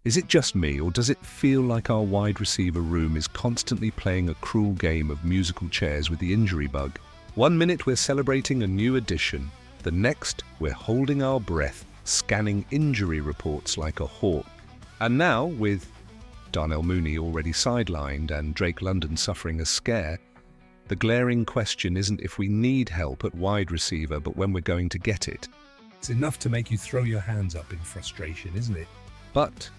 Is it just me, or does it feel like our wide receiver room is constantly playing a cruel game of musical chairs with the injury bug? 1 minute we're celebrating a new addition, the next we're holding our breath, scanning injury reports like a hawk. And now, with Darnell Mooney already sidelined and Drake London suffering a scare, the glaring question isn't if we need help at wide receiver, but when we're going to get it. It's enough to make you throw your hands up in frustration, isn't it? But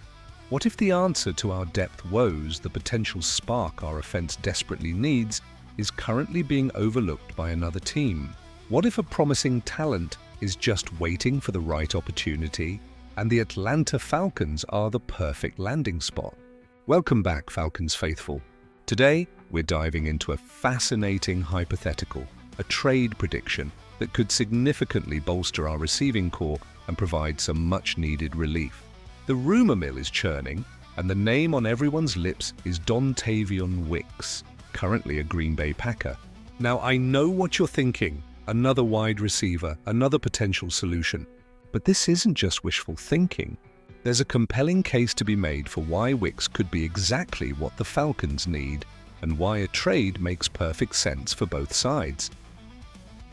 what if the answer to our depth woes, the potential spark our offense desperately needs, is currently being overlooked by another team? What if a promising talent is just waiting for the right opportunity, and the Atlanta Falcons are the perfect landing spot? Welcome back, Falcons faithful. Today, we're diving into a fascinating hypothetical, a trade prediction that could significantly bolster our receiving core and provide some much-needed relief. The rumor mill is churning, and the name on everyone's lips is Dontayvion Wicks, currently a Green Bay Packer. Now, I know what you're thinking, another wide receiver, another potential solution. But this isn't just wishful thinking. There's a compelling case to be made for why Wicks could be exactly what the Falcons need, and why a trade makes perfect sense for both sides.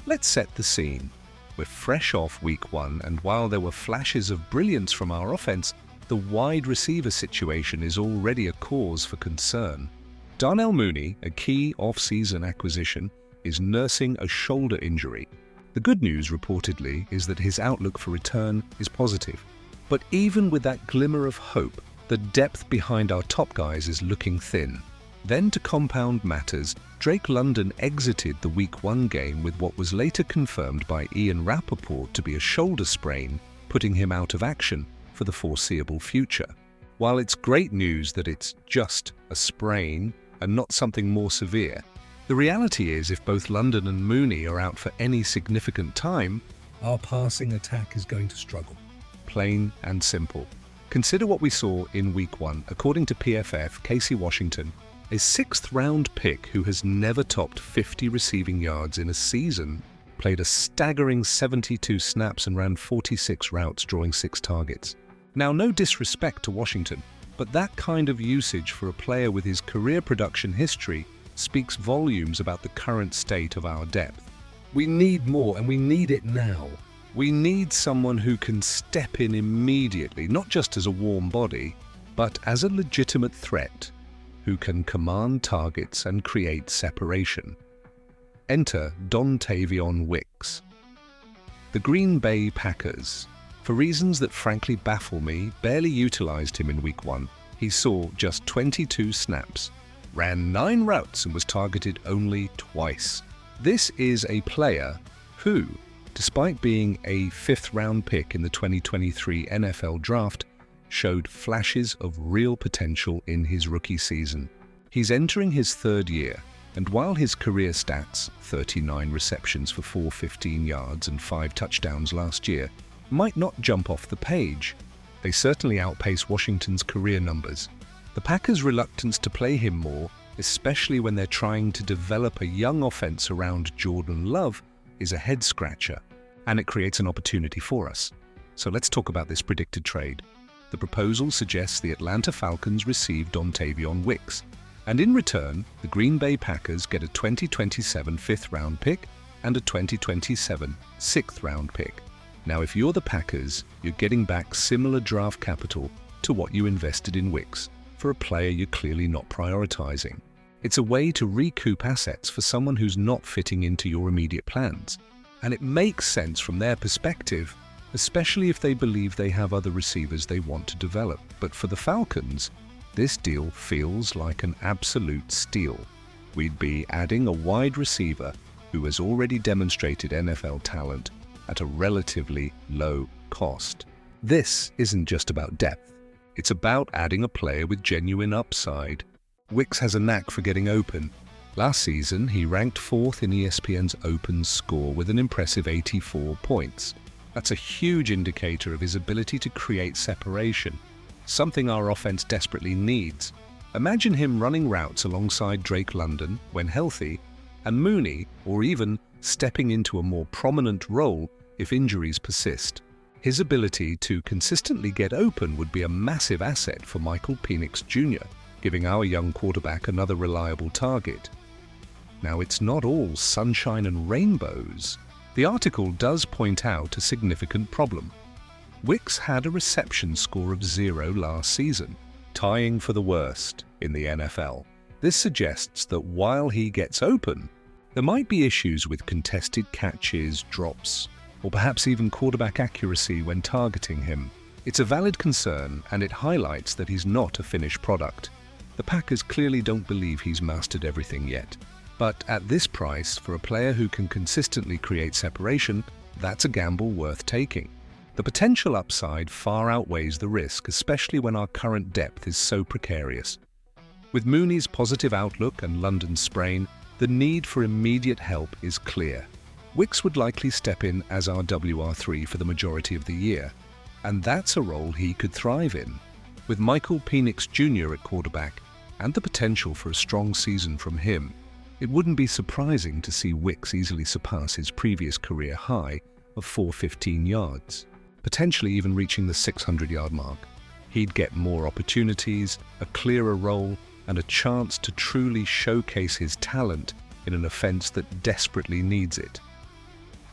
Let's set the scene. We're fresh off week 1, and while there were flashes of brilliance from our offense, the wide receiver situation is already a cause for concern. Darnell Mooney, a key off-season acquisition, is nursing a shoulder injury. The good news, reportedly, is that his outlook for return is positive. But even with that glimmer of hope, the depth behind our top guys is looking thin. Then, to compound matters, Drake London exited the Week 1 game with what was later confirmed by Ian Rappaport to be a shoulder sprain, putting him out of action for the foreseeable future. While it's great news that it's just a sprain and not something more severe, the reality is if both London and Mooney are out for any significant time, Our passing attack is going to struggle. plain and simple. Consider what we saw in Week 1. According to PFF, Casey Washington, a 6th-round pick who has never topped 50 receiving yards in a season, played a staggering 72 snaps and ran 46 routes, drawing 6 targets. Now, no disrespect to Washington, but that kind of usage for a player with his career production history speaks volumes about the current state of our depth. We need more, and we need it now. We need someone who can step in immediately, not just as a warm body, but as a legitimate threat, who can command targets and create separation. Enter Dontayvion Wicks. The Green Bay Packers, for reasons that frankly baffle me, barely utilized him in Week 1. He saw just 22 snaps, ran 9 routes and was targeted only twice. This is a player who, despite being a 5th-round pick in the 2023 NFL Draft, showed flashes of real potential in his rookie season. He's entering his 3rd year, and while his career stats, 39 receptions for 415 yards and 5 touchdowns last year, might not jump off the page, they certainly outpace Washington's career numbers. The Packers' reluctance to play him more, especially when they're trying to develop a young offense around Jordan Love, is a head-scratcher, and it creates an opportunity for us. So let's talk about this predicted trade. The proposal suggests the Atlanta Falcons receive Dontayvion Wicks, and in return, the Green Bay Packers get a 2027 5th-round pick and a 2027 6th-round pick. Now, if you're the Packers, you're getting back similar draft capital to what you invested in Wicks for a player you're clearly not prioritizing. It's a way to recoup assets for someone who's not fitting into your immediate plans. And it makes sense from their perspective, especially if they believe they have other receivers they want to develop. But for the Falcons, this deal feels like an absolute steal. We'd be adding a wide receiver who has already demonstrated NFL talent at a relatively low cost. This isn't just about depth. It's about adding a player with genuine upside. Wicks has a knack for getting open. Last season, he ranked 4th in ESPN's open score with an impressive 84 points. That's a huge indicator of his ability to create separation, something our offense desperately needs. Imagine him running routes alongside Drake London when healthy, and Mooney, or even stepping into a more prominent role if injuries persist. His ability to consistently get open would be a massive asset for Michael Penix Jr., giving our young quarterback another reliable target. Now, it's not all sunshine and rainbows. The article does point out a significant problem. Wicks had a reception score of 0 last season, tying for the worst in the NFL. This suggests that while he gets open, there might be issues with contested catches, drops, or perhaps even quarterback accuracy when targeting him. It's a valid concern, and it highlights that he's not a finished product. The Packers clearly don't believe he's mastered everything yet. But at this price, for a player who can consistently create separation, that's a gamble worth taking. The potential upside far outweighs the risk, especially when our current depth is so precarious. With Mooney's positive outlook and London's sprain, the need for immediate help is clear. Wicks would likely step in as our WR3 for the majority of the year, and that's a role he could thrive in. With Michael Penix Jr. at quarterback and the potential for a strong season from him, it wouldn't be surprising to see Wicks easily surpass his previous career high of 415 yards, potentially even reaching the 600-yard mark. He'd get more opportunities, a clearer role, and a chance to truly showcase his talent in an offense that desperately needs it.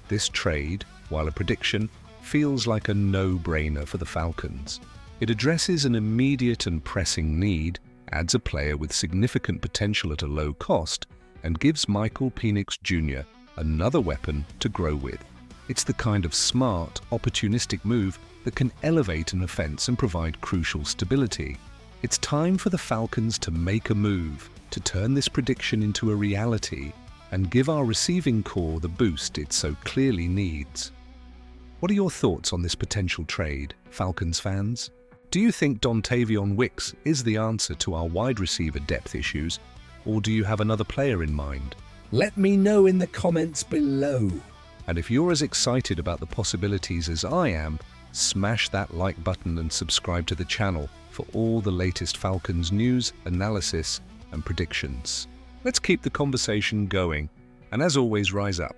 This trade, while a prediction, feels like a no-brainer for the Falcons. It addresses an immediate and pressing need, adds a player with significant potential at a low cost, and gives Michael Penix Jr. another weapon to grow with. It's the kind of smart, opportunistic move that can elevate an offense and provide crucial stability. It's time for the Falcons to make a move, to turn this prediction into a reality, and give our receiving core the boost it so clearly needs. What are your thoughts on this potential trade, Falcons fans? Do you think Dontayvion Wicks is the answer to our wide receiver depth issues, or do you have another player in mind? Let me know in the comments below. And if you're as excited about the possibilities as I am, smash that like button and subscribe to the channel for all the latest Falcons news, analysis, and predictions. Let's keep the conversation going, and as always, rise up.